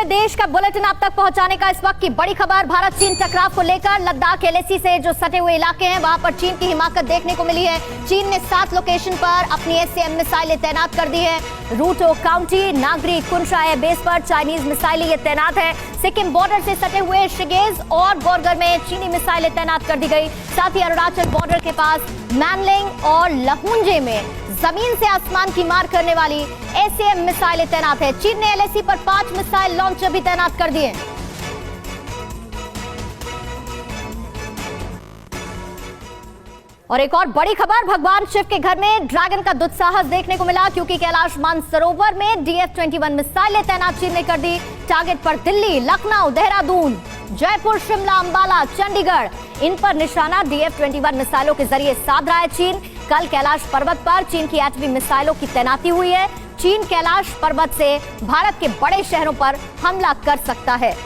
देश का बुलेटिन आप तक पहुंचाने का इस वक्त की बड़ी खबर। भारत चीन टकराव को लेकर लद्दाख एलएसी से जो सटे हुए इलाके हैं वहां पर चीन की हिमाकत देखने को मिली है। चीन ने 7 लोकेशन पर अपनी एसएएम मिसाइलें तैनात कर दी है। रूटो काउंटी नागरी कुनशा एयर बेस पर चाइनीज मिसाइलें ये तैनात है। सिक्किम बॉर्डर से सटे हुए शिगेज और बोरगर में चीनी मिसाइलें तैनात कर दी गई। साथ ही अरुणाचल बॉर्डर के पास मैनलिंग और लहुंजे में जमीन से आसमान की मार करने वाली एसएएम मिसाइलें तैनात है। चीन ने एलएसी पर 5 मिसाइल लॉन्चर भी तैनात कर दिए। और एक और बड़ी खबर, भगवान शिव के घर में ड्रैगन का दुस्साहस देखने को मिला, क्योंकि कैलाश मानसरोवर में DF-21 मिसाइलें तैनात चीन ने कर दी। टारगेट पर दिल्ली, लखनऊ, देहरादून, जयपुर, शिमला, अंबाला, चंडीगढ़, इन पर निशाना DF-21 मिसाइलों के जरिए साध रहा है चीन। कल कैलाश पर्वत पर चीन की एटमी मिसाइलों की तैनाती हुई है। चीन कैलाश पर्वत से भारत के बड़े शहरों पर हमला कर सकता है।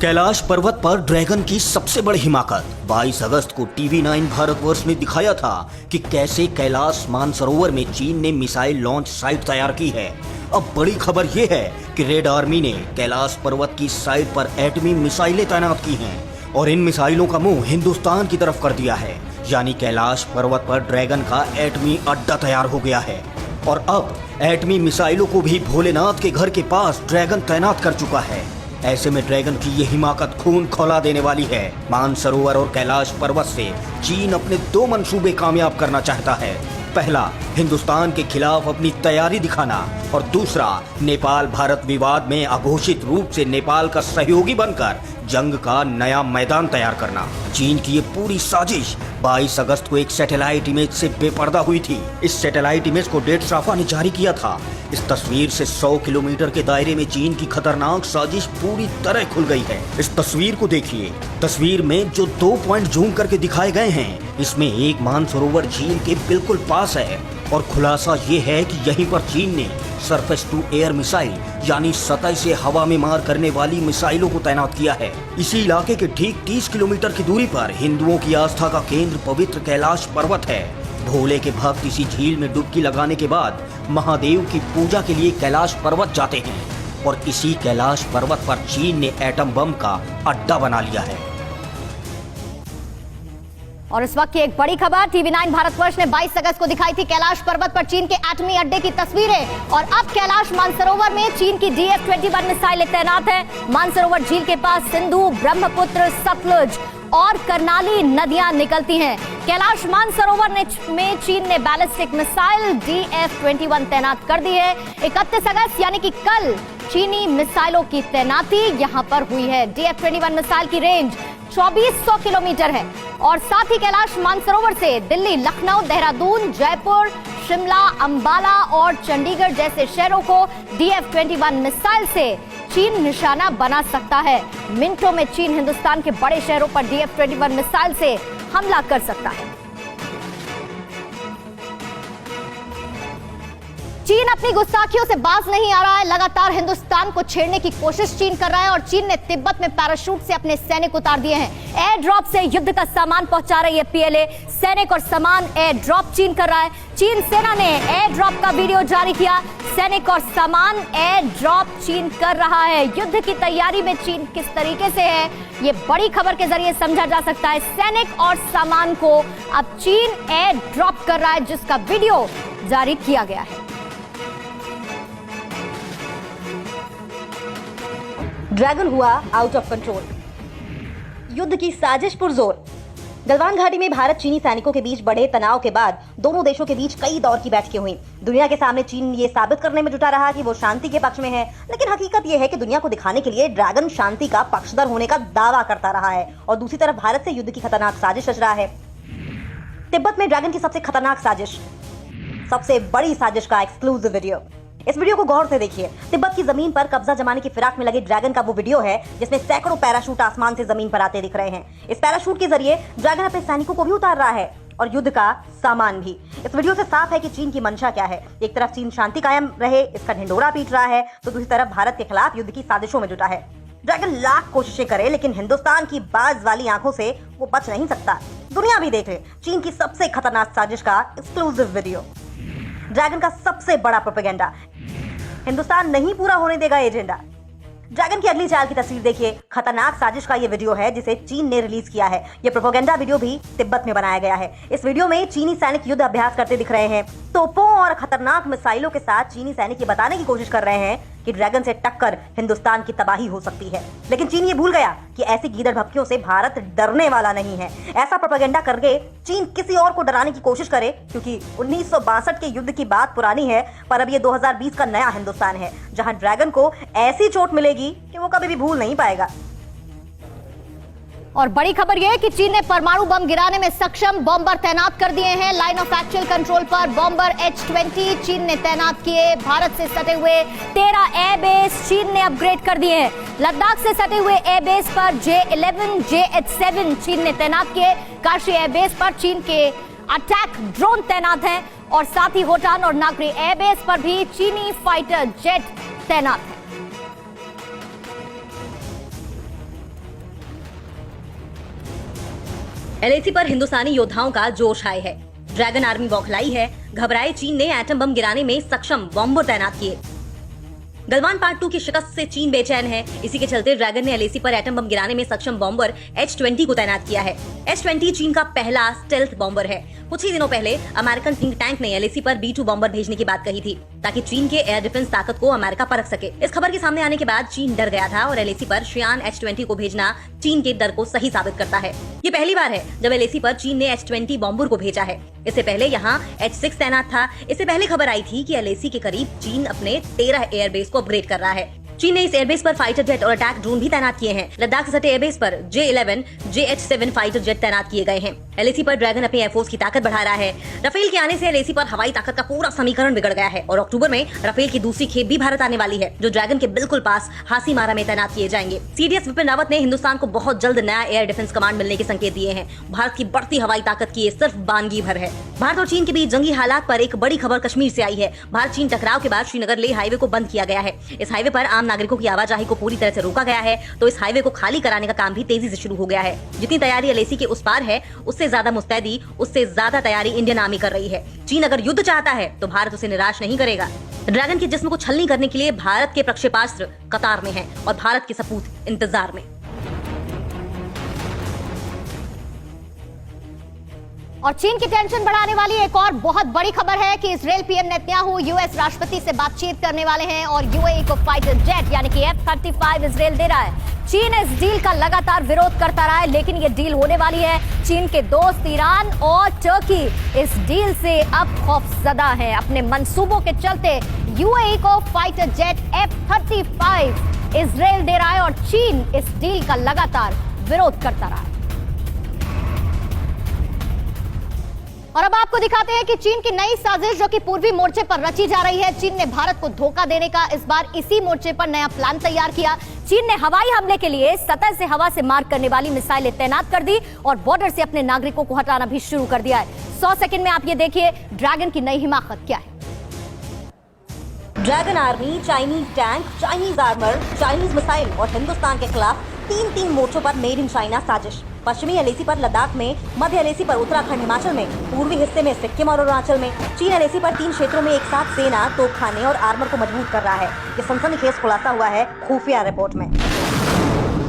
कैलाश पर्वत पर ड्रैगन की सबसे बड़ी हिमाकत। 22 अगस्त को TV9 भारतवर्ष ने दिखाया था कि कैसे कैलाश मानसरोवर में चीन ने मिसाइल लॉन्च साइट तैयार की है। अब बड़ी खबर यह है कि रेड आर्मी ने कैलाश पर्वत की साइट पर एटमी मिसाइलें तैनात की हैं और इन मिसाइलों का मुंह हिंदुस्तान की तरफ कर दिया है। यानी कैलाश पर्वत पर ड्रैगन का एटमी अड्डा तैयार हो गया है और अब एटमी मिसाइलों को भी भोलेनाथ के घर के पास ड्रैगन तैनात कर चुका है। ऐसे में ड्रैगन की ये हिमाकत खून खौला देने वाली है। मानसरोवर और कैलाश पर्वत से चीन अपने 2 मंसूबे कामयाब करना चाहता है। पहला, हिंदुस्तान के खिलाफ अपनी तैयारी दिखाना और दूसरा, नेपाल भारत विवाद में अघोषित रूप से नेपाल का सहयोगी बनकर जंग का नया मैदान तैयार करना। चीन की ये पूरी साजिश 22 अगस्त को एक सैटेलाइट इमेज से बेपर्दा हुई थी। इस सैटेलाइट इमेज को डेढ़ साफा ने जारी किया था। इस तस्वीर से 100 किलोमीटर के दायरे में चीन की खतरनाक साजिश पूरी तरह खुल गई है। इस तस्वीर को देखिए। तस्वीर में जो 2 पॉइंट जूम करके दिखाए गए हैं, इसमें एक मानसरोवर झील के बिल्कुल पास है और खुलासा ये है कि यहीं पर चीन ने सरफेस टू एयर मिसाइल यानी सतह से हवा में मार करने वाली मिसाइलों को तैनात किया है। इसी इलाके के ठीक 30 किलोमीटर की दूरी पर हिंदुओं की आस्था का केंद्र पवित्र कैलाश पर्वत है। भोले के भक्त इसी झील में डुबकी लगाने के बाद महादेव की पूजा के लिए कैलाश पर्वत जाते हैं और इसी कैलाश पर्वत पर चीन ने एटम बम का अड्डा बना लिया है। और इस वक्त की एक बड़ी खबर, TV9 भारतवर्ष ने 22 अगस्त को दिखाई थी कैलाश पर्वत पर चीन के एटमी अड्डे की तस्वीरें और अब कैलाश मानसरोवर में चीन की DF-21 मिसाइलें तैनात है। मानसरोवर झील के पास सिंधु, ब्रह्मपुत्र, सतलुज और करनाली नदियां निकलती हैं। कैलाश मानसरोवर में चीन ने बैलिस्टिक मिसाइल DF-21 तैनात कर दी है। 31 अगस्त यानी कि कल चीनी मिसाइलों की तैनाती यहां पर हुई है। DF-21 मिसाइल की रेंज 2400 किलोमीटर है और साथ ही कैलाश मानसरोवर से दिल्ली, लखनऊ, देहरादून, जयपुर, शिमला, अंबाला और चंडीगढ़ जैसे शहरों को DF-21 मिसाइल से चीन निशाना बना सकता है। मिनटों में चीन हिंदुस्तान के बड़े शहरों पर DF-21 मिसाइल से हमला कर सकता है। चीन अपनी गुस्ताखियों से बाज नहीं आ रहा है। लगातार हिंदुस्तान को छेड़ने की कोशिश चीन कर रहा है और चीन ने तिब्बत में पैराशूट से अपने सैनिक उतार दिए हैं। एयर ड्रॉप से युद्ध का सामान पहुंचा रही है PLA। सैनिक और सामान एयर ड्रॉप चीन कर रहा है। चीन सेना ने एयर ड्रॉप का वीडियो जारी किया। सैनिक और सामान एयर ड्रॉप चीन कर रहा है। युद्ध की तैयारी में चीन किस तरीके से है, ये बड़ी खबर के जरिए समझा जा सकता है। सैनिक और सामान को अब चीन एयर ड्रॉप कर रहा है, जिसका वीडियो जारी किया गया है। ड्रैगन हुआ आउट ऑफ कंट्रोल। युद्ध की साजिश पुरजोर। गलवान घाटी में भारत चीनी सैनिकों के बीच बढ़े तनाव के बाद दोनों देशों के बीच कई दौर की बैठकें हुई। दुनिया के सामने चीन ये साबित करने में जुटा रहा कि वो शांति के पक्ष में है, लेकिन हकीकत ये है कि दुनिया को दिखाने के लिए ड्रैगन शांति का पक्षधर होने का दावा करता रहा है और दूसरी तरफ भारत से युद्ध की खतरनाक साजिश रच रहा है। तिब्बत में ड्रैगन की सबसे खतरनाक साजिश, सबसे बड़ी साजिश का एक्सक्लूसिव वीडियो। इस वीडियो को गौर से देखिए। तिब्बत की जमीन पर कब्जा जमाने की फिराक में लगे ड्रैगन का वो वीडियो है जिसमें सैकड़ों पैराशूट आसमान से जमीन पर आते दिख रहे हैं। इस पैराशूट के जरिए ड्रैगन अपने सैनिकों को भी उतार रहा है और युद्ध का सामान भी। इस वीडियो से साफ है कि चीन की मंशा क्या है। एक तरफ चीन शांति कायम रहे, इसका ढिंढोरा पीट रहा है, तो दूसरी तरफ भारत के खिलाफ युद्ध की साजिशों में जुटा है। ड्रैगन लाख कोशिशें करे, लेकिन हिंदुस्तान की बाज वाली आंखों से वो बच नहीं सकता। दुनिया भी देख ले चीन की सबसे खतरनाक साजिश का एक्सक्लूसिव वीडियो। ड्रैगन का सबसे बड़ा प्रोपेगेंडा। हिंदुस्तान नहीं पूरा होने देगा एजेंडा। ड्रैगन की अगली चाल की तस्वीर देखिए। खतरनाक साजिश का ये वीडियो है जिसे चीन ने रिलीज किया है। ये प्रोपेगेंडा वीडियो भी तिब्बत में बनाया गया है। इस वीडियो में चीनी सैनिक युद्ध अभ्यास करते दिख रहे हैं। तोपों और खतरनाक मिसाइलों के साथ चीनी सैनिक ये बताने की कोशिश कर रहे हैं कि ड्रैगन से टक्कर हिंदुस्तान की तबाही हो सकती है। लेकिन चीन ये भूल गया कि ऐसी गीदड़ भपकियों से भारत डरने वाला नहीं है। ऐसा प्रोपेगेंडा करके चीन किसी और को डराने की कोशिश करे, क्योंकि 1962 के युद्ध की बात पुरानी है, पर अब ये 2020 का नया हिंदुस्तान है, जहां ड्रैगन को ऐसी चोट मिलेगी कि वो कभी भी भूल नहीं पाएगा। और बड़ी खबर यह है कि चीन ने परमाणु बम गिराने में सक्षम बॉम्बर तैनात कर दिए हैं। लाइन ऑफ एक्चुअल कंट्रोल पर बॉम्बर H-20 चीन ने तैनात किए। भारत से सटे हुए 13 एयरबेस चीन ने अपग्रेड कर दिए हैं। लद्दाख से सटे हुए एयरबेस पर J-11, JH-7 चीन ने तैनात किए। काशी एयरबेस पर चीन के अटैक ड्रोन तैनात हैं और साथ ही होटान और नागरी एयरबेस पर भी चीनी फाइटर जेट तैनात है। LAC पर हिंदुस्तानी योद्धाओं का जोश हाई है। ड्रैगन आर्मी बौखलाई है। घबराए चीन ने एटम बम गिराने में सक्षम बॉम्बर तैनात किए। गलवान पार्ट 2 की शिकस्त से चीन बेचैन है। इसी के चलते ड्रैगन ने LAC पर एटम बम गिराने में सक्षम बॉम्बर H-20 को तैनात किया है। H-20 चीन का पहला स्टेल्थ बॉम्बर है। कुछ ही दिनों पहले अमेरिकन थिंक टैंक ने LAC पर B-2 बॉम्बर भेजने की बात कही थी, ताकि चीन के एयर डिफेंस ताकत को अमेरिका परख सके। इस खबर के सामने आने के बाद चीन डर गया था और LAC पर शियान H-20 को भेजना चीन के डर को सही साबित करता है। ये पहली बार है जब LAC पर चीन ने H-20 बॉम्बर को भेजा है। इससे पहले यहाँ H-6 तैनात था। इससे पहले खबर आई थी कि LAC के करीब चीन अपने 13 एयरबेस को अपग्रेड कर रहा है। चीन ने इस एयरबेस पर फाइटर जेट और अटैक ड्रोन भी तैनात किए हैं। लद्दाख से सटे एयरबेस पर J-11, JH-7 फाइटर जेट तैनात किए गए हैं। LAC पर ड्रैगन अपनी एयरफोर्स की ताकत बढ़ा रहा है। राफेल के आने से LAC पर हवाई ताकत का पूरा समीकरण बिगड़ गया है और अक्टूबर में राफेल की दूसरी खेप भी भारत आने वाली है, जो ड्रैगन के बिल्कुल पास हासीमारा में तैनात किए जाएंगे। CDS विपिन रावत ने हिंदुस्तान को बहुत जल्द नया एयर डिफेंस कमांड मिलने के संकेत दिए हैं। भारत की बढ़ती हवाई ताकत की ये सिर्फ बानगी भर है। भारत और चीन के बीच जंगी हालात पर एक बड़ी खबर कश्मीर से आई है। भारत चीन टकराव के बाद श्रीनगर लेह हाईवे को बंद किया गया है। इस हाईवे पर आम नागरिकों की आवाजाही को पूरी तरह से रोका गया है, तो इस हाईवे को खाली कराने का काम भी तेजी से शुरू हो गया है। जितनी तैयारी LAC के उस पार है, उससे ज्यादा मुस्तैदी, उससे ज्यादा तैयारी इंडियन आर्मी कर रही है। चीन अगर युद्ध चाहता है तो भारत उसे निराश नहीं करेगा। ड्रैगन के जिस्म को छलनी करने के लिए भारत के प्रक्षेपास्त्र कतार में हैं और भारत के सपूत इंतजार में। और चीन की टेंशन बढ़ाने वाली एक और बहुत बड़ी खबर है कि इजरायल पीएम नेतन्याहू यूएस राष्ट्रपति से बातचीत करने वाले हैं और UAE को फाइटर जेट यानी कि F-35 इजरायल दे रहा है। चीन इस डील का लगातार विरोध करता रहा है, लेकिन ये डील होने वाली है। चीन के दोस्त ईरान और टर्की इस डील से अब खौफजदा है। अपने मंसूबों के चलते UAE को फाइटर जेट F-35 इजरायल दे रहा है और चीन इस डील का लगातार विरोध करता रहा है। और अब आपको दिखाते हैं कि चीन की नई साजिश जो कि पूर्वी मोर्चे पर रची जा रही है। चीन ने भारत को धोखा देने का इस बार इसी मोर्चे पर नया प्लान तैयार किया। चीन ने हवाई हमले के लिए सतह से हवा से मार करने वाली मिसाइलें तैनात कर दी और बॉर्डर से अपने नागरिकों को हटाना भी शुरू कर दिया है। 100 सेकंड में आप ये देखिए ड्रैगन की नई हिमाकत क्या है। Dragon army, Chinese tank, Chinese armour, Chinese missile और हिंदुस्तान के खिलाफ तीन मोर्चों पर मेड इन चाइना साजिश। पश्चिमी LAC पर लद्दाख में, मध्य LAC पर उत्तराखंड हिमाचल में, पूर्वी हिस्से में सिक्किम और अरुणाचल में। चीन LAC पर 3 क्षेत्रों में एक साथ सेना, तोपखाने और आर्मर को मजबूत कर रहा है। ये सनसनीखेज खुलासा हुआ है खुफिया रिपोर्ट में।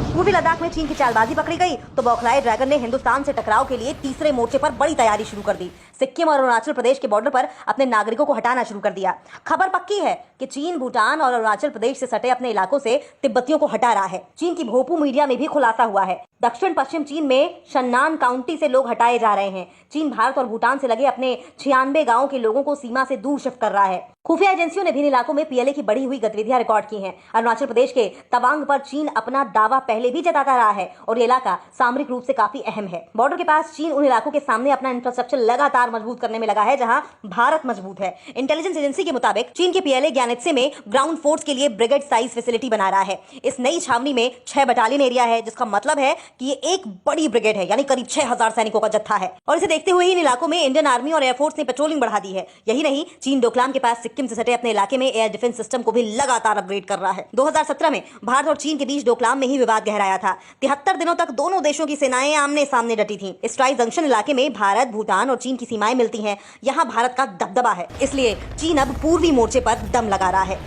पूर्वी लद्दाख में चीन की चालबाजी पकड़ी गई तो बौखलाए ड्रैगन ने हिंदुस्तान से टकराव के लिए तीसरे मोर्चे पर बड़ी तैयारी शुरू कर दी। सिक्किम और अरुणाचल प्रदेश के बॉर्डर पर अपने नागरिकों को हटाना शुरू कर दिया। खबर पक्की है कि चीन भूटान और अरुणाचल प्रदेश से सटे अपने इलाकों से तिब्बतियों को हटा रहा है। चीन की भोपू मीडिया में भी खुलासा हुआ है। दक्षिण पश्चिम चीन में शन्नान काउंटी से लोग हटाए जा रहे हैं। चीन भारत और भूटान से लगे अपने 96 गांवों के लोगों को सीमा से दूर शिफ्ट कर रहा है। खुफिया एजेंसियों ने भी इलाकों में PLA की बढ़ी हुई गतिविधियां रिकॉर्ड की हैं। अरुणाचल प्रदेश के तवांग पर चीन अपना दावा पहले भी जताता रहा है और ये इलाका सामरिक रूप से काफी अहम है। बॉर्डर के पास चीन उन इलाकों के सामने अपना इंफ्रास्ट्रक्चर लगातार मजबूत करने में लगा है जहां भारत मजबूत है। इंटेलिजेंस एजेंसी के मुताबिक चीन के PLA ज्ञानेत्से में ग्राउंड फोर्स के लिए ब्रिगेड साइज फैसिलिटी बना रहा है। इस नई छावनी में 6 बटालियन एरिया है, जिसका मतलब है कि ये एक बड़ी ब्रिगेड है, यानी करीब 6000 सैनिकों का जत्था है। और इसे देखते हुए इन इलाकों में इंडियन आर्मी और एयरफोर्स ने पेट्रोलिंग बढ़ा दी है। यही नहीं, चीन डोकलाम के पास सिक्किम से सटे अपने इलाके में एयर डिफेंस सिस्टम को भी लगातार अपग्रेड कर रहा है। 2017 में भारत और चीन के बीच डोकलाम में ही विवाद गहराया था। 73 दिनों तक दोनों देशों की सेनाएं आमने सामने डटी थीं। इस ट्राई जंक्शन इलाके में भारत, भूटान और चीन की सीमाएं मिलती हैं। यहाँ भारत का दबदबा है, इसलिए चीन अब पूर्वी मोर्चे पर दम लगा रहा है।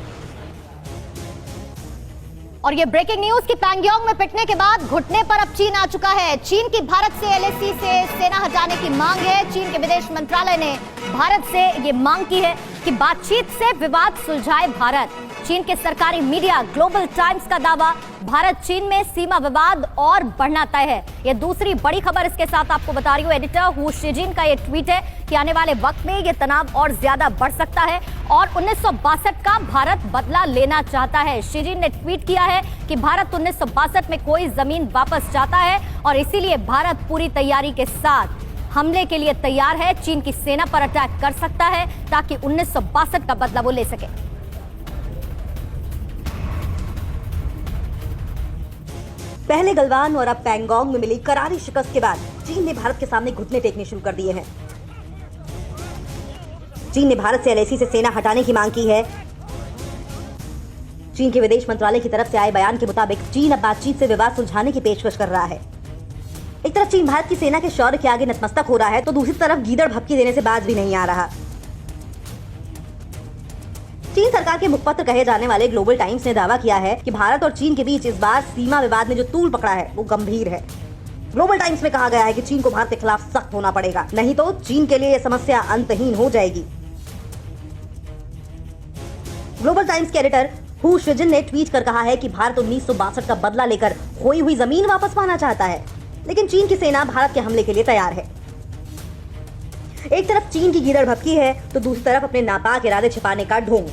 और ये ब्रेकिंग न्यूज कि पैंगोंग में पिटने के बाद घुटने पर अब चीन आ चुका है। चीन की भारत से LAC से सेना हटाने की मांग है। चीन के विदेश मंत्रालय ने भारत से ये मांग की है कि बातचीत से विवाद सुलझाए भारत। चीन के सरकारी मीडिया ग्लोबल टाइम्स का दावा, भारत चीन में सीमा विवाद और बढ़ना तय है। ये दूसरी बड़ी खबर इसके साथ आपको बता रही हूँ। एडिटर हू शिजिन का ये ट्वीट है कि आने वाले वक्त में ये तनाव और ज्यादा बढ़ सकता है और 1962 का भारत बदला लेना चाहता है। शिजिन ने ट्वीट किया है कि भारत 1962 में कोई जमीन वापस चाहता है और इसीलिए भारत पूरी तैयारी के साथ हमले के लिए तैयार है। चीन की सेना पर अटैक कर सकता है ताकि 1962 का बदला वो ले सके। पहले गलवान और अब पैंगोंग में मिली करारी शिकस्त के बाद चीन ने भारत के सामने घुटने टेकने शुरू कर दिए हैं। चीन ने भारत से LAC से सेना हटाने की मांग की है। चीन के विदेश मंत्रालय की तरफ से आए बयान के मुताबिक चीन अब बातचीत से विवाद सुलझाने की पेशकश कर रहा है। एक तरफ चीन भारत की सेना के शौर्य के आगे नतमस्तक हो रहा है, तो दूसरी तरफ गीदड़ भपकी देने से बाज भी नहीं आ रहा। चीन सरकार के मुखपत्र कहे जाने वाले ग्लोबल टाइम्स ने दावा किया है कि भारत और चीन के बीच इस बार सीमा विवाद में जो तूल पकड़ा है वो गंभीर है। ग्लोबल टाइम्स में कहा गया है कि चीन को भारत के खिलाफ सख्त होना पड़ेगा, नहीं तो चीन के लिए यह समस्या अंतहीन हो जाएगी। ग्लोबल टाइम्स के एडिटर हू शिजिन ने ट्वीट कर कहा है कि भारत 1962 का बदला लेकर खोई हुई जमीन वापस पाना चाहता है, लेकिन चीन की सेना भारत के हमले के लिए तैयार है। एक तरफ चीन की गीदड़ भपकी है तो दूसरी तरफ अपने नापाक इरादे छिपाने का ढोंग।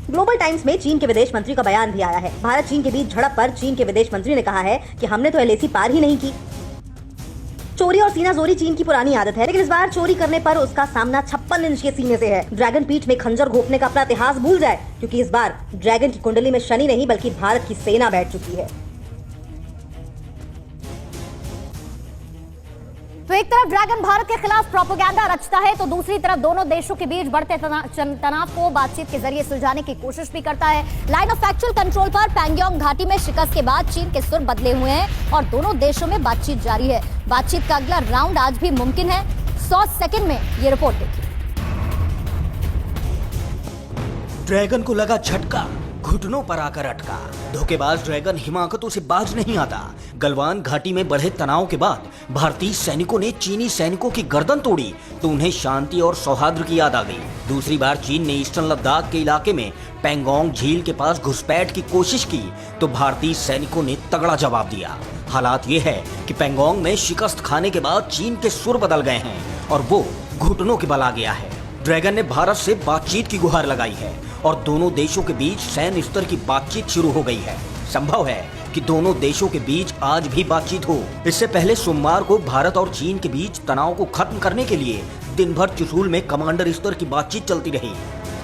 ग्लोबल टाइम्स में चीन के विदेश मंत्री का बयान भी आया है। भारत चीन के बीच झड़प पर चीन के विदेश मंत्री ने कहा है कि हमने तो LAC पार ही नहीं की। चोरी और सीनाजोरी चीन की पुरानी आदत है, लेकिन इस बार चोरी करने पर उसका सामना 56 इंच के सीने से है। ड्रैगन पीठ में खंजर घोंपने का अपना इतिहास भूल जाए, क्योंकि इस बार ड्रैगन की कुंडली में शनि नहीं बल्कि भारत की सेना बैठ चुकी है। तो एक तरफ ड्रैगन भारत के खिलाफ प्रोपेगेंडा रचता है, तो दूसरी तरफ दोनों देशों के बीच बढ़ते तनाव को बातचीत के जरिए सुलझाने की कोशिश भी करता है। लाइन ऑफ एक्चुअल कंट्रोल पर पैंगोंग घाटी में शिकस्त के बाद चीन के सुर बदले हुए हैं और दोनों देशों में बातचीत जारी है। बातचीत का अगला राउंड आज भी मुमकिन है। 100 सेकंड में ये रिपोर्ट देखिए। ड्रैगन को लगा झटका, घुटनों पर आकर अटका। धोखेबाज ड्रैगन हिमाकतों से बाज नहीं आता। गलवान घाटी में बढ़े तनाव के बाद भारतीय सैनिकों ने चीनी सैनिकों की गर्दन तोड़ी तो उन्हें शांति और सौहार्द की याद आ गई। दूसरी बार चीन ने ईस्टर्न लद्दाख के इलाके में पैंगोंग झील के पास घुसपैठ की कोशिश की तो भारतीय सैनिकों ने तगड़ा जवाब दिया। हालात ये है कि पैंगोंग में शिकस्त खाने के बाद चीन के सुर बदल गए हैं और वो घुटनों के बल आ गया है। ड्रैगन ने भारत से बातचीत की गुहार लगाई है और दोनों देशों के बीच सैन्य स्तर की बातचीत शुरू हो गई है। संभव है कि दोनों देशों के बीच आज भी बातचीत हो। इससे पहले सोमवार को भारत और चीन के बीच तनाव को खत्म करने के लिए दिन भर चुशूल में कमांडर स्तर की बातचीत चलती रही।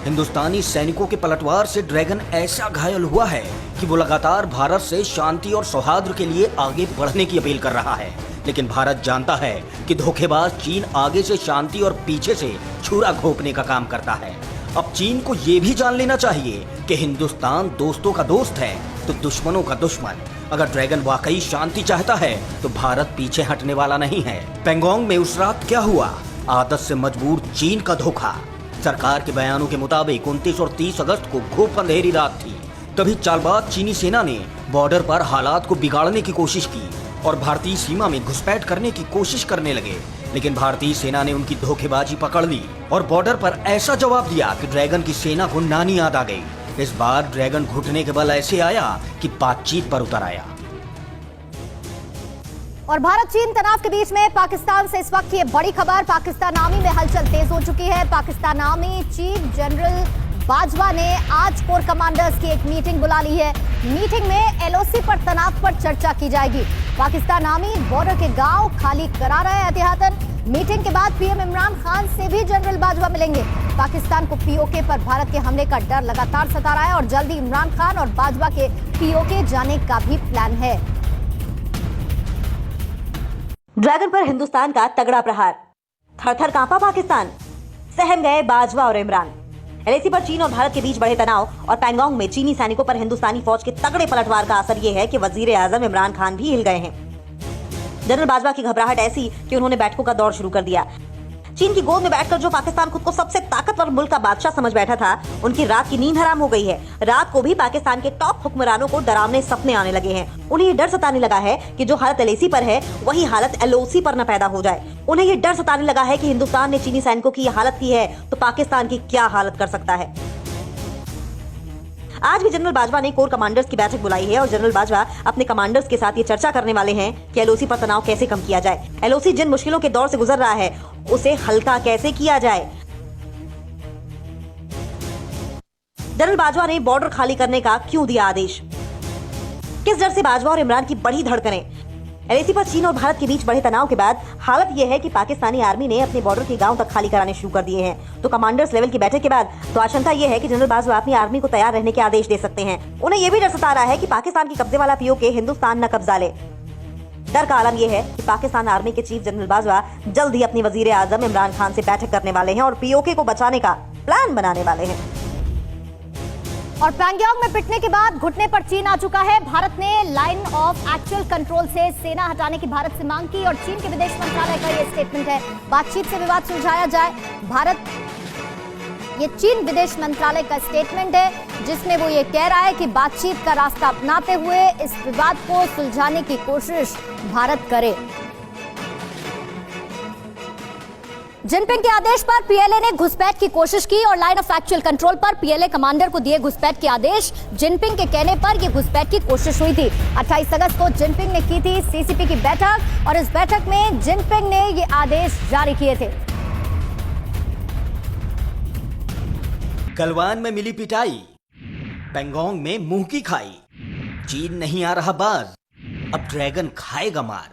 हिंदुस्तानी सैनिकों के पलटवार से ड्रैगन ऐसा घायल हुआ है कि वो लगातार भारत से शांति और सौहार्द के लिए आगे बढ़ने की अपील कर रहा है, लेकिन भारत जानता है कि धोखेबाज चीन आगे से शांति और पीछे से छुरा घोंपने का काम करता है। अब चीन को ये भी जान लेना चाहिए कि हिंदुस्तान दोस्तों का दोस्त है तो दुश्मनों का दुश्मन। अगर ड्रैगन वाकई शांति चाहता है तो भारत पीछे हटने वाला नहीं है। पैंगोंग में उस रात क्या हुआ? आदत से मजबूर चीन का धोखा। सरकार के बयानों के मुताबिक 29 और 30 अगस्त को घूप अंधेरी रात थी। तभी चालबाज चीनी सेना ने बॉर्डर पर हालात को बिगाड़ने की कोशिश की और भारतीय सीमा में घुसपैठ करने की कोशिश करने लगे, लेकिन भारतीय सेना ने उनकी धोखेबाजी पकड़ ली और बॉर्डर पर ऐसा जवाब दिया कि ड्रैगन की सेना को नानी याद आ गई। इस बार ड्रैगन घुटने के बल ऐसे आया कि बातचीत पर उतर आया। और भारत चीन तनाव के बीच में पाकिस्तान से इस वक्त की बड़ी खबर। पाकिस्तान आर्मी में हलचल तेज हो चुकी है। Pakistan army chief general Bajwa ने आज कोर कमांडर्स की एक मीटिंग बुला ली है। मीटिंग में LOC पर तनाव पर चर्चा की जाएगी। पाकिस्तान आर्मी बॉर्डर के गांव खाली करा रहा है एहतियातन। मीटिंग के बाद PM इमरान खान से भी जनरल बाजवा मिलेंगे। पाकिस्तान को POK पर भारत के हमले का डर लगातार सता रहा है और जल्दी इमरान खान और बाजवा के POK जाने का भी प्लान है। ड्रैगन पर हिंदुस्तान का तगड़ा प्रहार, थर-थर कांपा पाकिस्तान, सहम गए बाजवा और इमरान। एलएसी पर चीन और भारत के बीच बढ़े तनाव और पैंगोंग में चीनी सैनिकों पर हिंदुस्तानी फौज के तगड़े पलटवार का असर ये है कि वजीर आजम इमरान खान भी हिल गए हैं। जनरल बाजवा की घबराहट ऐसी कि उन्होंने बैठकों का दौर शुरू कर दिया। चीन की गोद में बैठकर जो पाकिस्तान खुद को सबसे ताकतवर मुल्क का बादशाह समझ बैठा था, उनकी रात की नींद हराम हो गई है। रात को भी पाकिस्तान के टॉप हुक्मरानों को डरावने सपने आने लगे हैं। उन्हें ये डर सताने लगा है कि जो हालत एलएसी पर है वही हालत एलओसी पर न पैदा हो जाए। उन्हें ये डर सताने लगा है कि हिंदुस्तान ने चीनी सैनिकों की हालत की है तो पाकिस्तान की क्या हालत कर सकता है। आज भी जनरल बाजवा ने कोर कमांडर्स की बैठक बुलाई है और जनरल बाजवा अपने कमांडर्स के साथ ये चर्चा करने वाले हैं कि एलओसी पर तनाव कैसे कम किया जाए। एलओसी जिन मुश्किलों के दौर से गुजर रहा है उसे हल्का कैसे किया जाए। जनरल बाजवा ने बॉर्डर खाली करने का क्यों दिया आदेश? किस डर से बाजवा और इमरान की बढ़ी धड़कनें? एलएसी पर चीन और भारत के बीच बढ़े तनाव के बाद हालत यह है कि पाकिस्तानी आर्मी ने अपने बॉर्डर के गांव तक खाली कराने शुरू कर दिए हैं। तो कमांडर्स लेवल की बैठक के बाद तो आशंका यह है कि जनरल बाजवा अपनी आर्मी को तैयार रहने के आदेश दे सकते हैं। उन्हें यह भी डर सता रहा है कि पाकिस्तान की कब्जे वाला पीओके हिंदुस्तान न कब्जा ले। डर का आलम यह है कि पाकिस्तान आर्मी के चीफ जनरल बाजवा जल्द ही अपनी वजीर आजम इमरान खान से बैठक करने वाले हैं और पीओके को बचाने का प्लान बनाने वाले हैं। और पैंगोंग में पिटने के बाद घुटने पर चीन आ चुका है। भारत ने लाइन ऑफ एक्चुअल कंट्रोल से सेना हटाने की भारत से मांग की और चीन के विदेश मंत्रालय का यह स्टेटमेंट है, बातचीत से विवाद सुलझाया जाए। ये चीन विदेश मंत्रालय का स्टेटमेंट है जिसमें वो ये कह रहा है कि बातचीत का रास्ता अपनाते हुए इस विवाद को सुलझाने की कोशिश भारत करे। जिनपिंग के आदेश पर पीएलए ने घुसपैठ की कोशिश की और लाइन ऑफ एक्चुअल कंट्रोल पर पीएलए कमांडर को दिए घुसपैठ के आदेश। जिनपिंग के कहने पर यह घुसपैठ की कोशिश हुई थी। 28 अगस्त को जिनपिंग ने की थी सीसीपी की बैठक और इस बैठक में जिनपिंग ने ये आदेश जारी किए थे। गलवान में मिली पिटाई, पैंगोंग में मुंह की खाई, चीन नहीं आ रहा बाज, अब ड्रैगन खाएगा मार।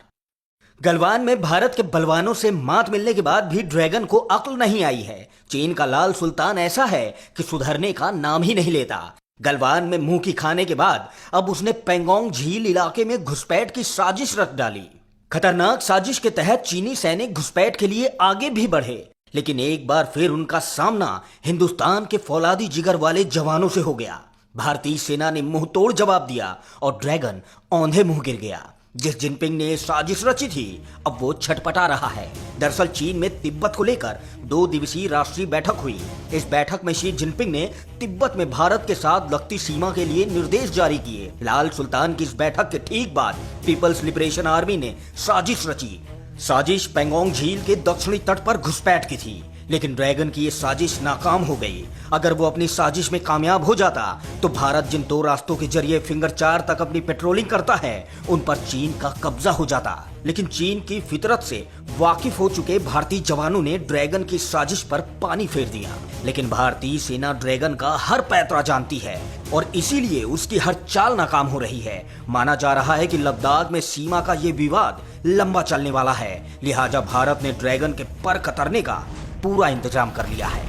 गलवान में भारत के बलवानों से मात मिलने के बाद भी ड्रैगन को अक्ल नहीं आई है। चीन का लाल सुल्तान ऐसा है कि सुधरने का नाम ही नहीं लेता। गलवान में मुंह की खाने के बाद अब उसने पैंगोंग झील इलाके में घुसपैठ की साजिश रच डाली। खतरनाक साजिश के तहत चीनी सैनिक घुसपैठ के लिए आगे भी बढ़े, लेकिन एक बार फिर उनका सामना हिंदुस्तान के फौलादी जिगर वाले जवानों से हो गया। भारतीय सेना ने मुंह तोड़ जवाब दिया और ड्रैगन औंधे मुंह गिर गया। जिस जिनपिंग ने साजिश रची थी अब वो छटपटा रहा है। दरअसल चीन में तिब्बत को लेकर 2 दिवसीय राष्ट्रीय बैठक हुई। इस बैठक में शी जिनपिंग ने तिब्बत में भारत के साथ लगती सीमा के लिए निर्देश जारी किए। लाल सुल्तान की इस बैठक के ठीक बाद पीपल्स लिबरेशन आर्मी ने साजिश रची। साजिश पैंगोंग झील के दक्षिणी तट पर घुसपैठ की थी, लेकिन ड्रैगन की ये साजिश नाकाम हो गई। अगर वो अपनी साजिश में कामयाब हो जाता तो भारत जिन 2 रास्तों के जरिए फिंगर 4 तक अपनी पेट्रोलिंग करता है उन पर चीन का कब्जा हो जाता। लेकिन चीन की फितरत से वाकिफ हो चुके भारतीय जवानों ने ड्रैगन की साजिश पर पानी फेर दिया। लेकिन भारतीय सेना ड्रैगन का हर पैतरा जानती है और इसीलिए उसकी हर चाल नाकाम हो रही है। माना जा रहा है कि लद्दाख में सीमा का ये विवाद लंबा चलने वाला है, लिहाजा भारत ने ड्रैगन के पर कतरने का पूरा इंतजाम कर लिया है।